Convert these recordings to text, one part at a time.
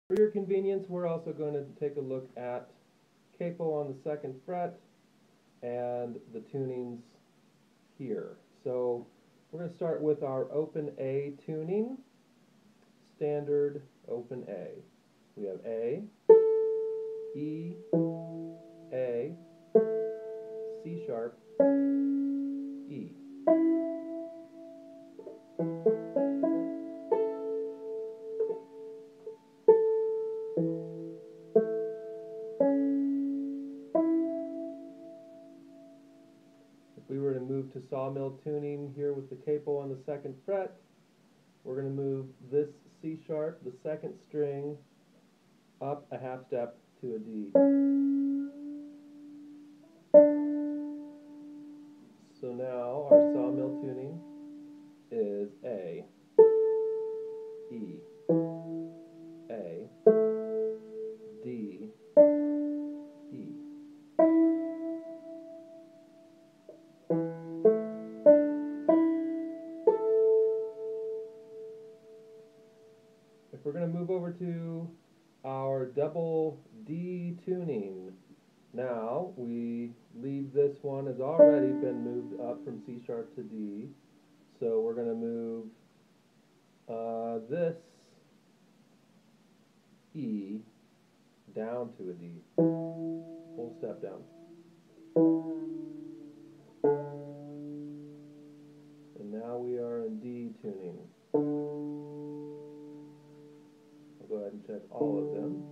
For your convenience, we're also going to take a look at capo on the 2nd fret and the tunings here. So we're going to start with our open A tuning, standard open A. We have A, E, A, C sharp, E. If we were to move to sawmill tuning here with the capo on the 2nd fret, we're going to move this C sharp, the 2nd string, up a half step to a D. So now our sawmill tuning is A, E, A, D, E. If we're going to move over to our double D tuning, now we leave this one has already been moved up from C sharp to D, so we're going to move this E down to a D, full step down. And now we are in D tuning. I'll go ahead and check all of them.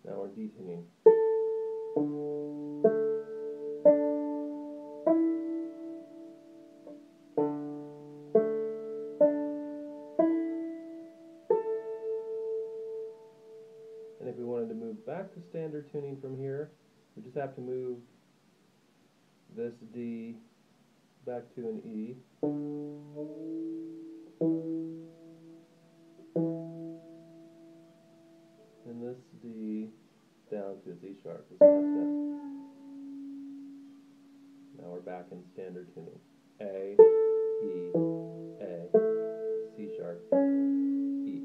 Now we're D tuning. And if we wanted to move back to standard tuning from here, we just have to move this D back to an E. And this D down to a C sharp as a half step. Now we're back in standard tuning. A, E, A, C sharp, E.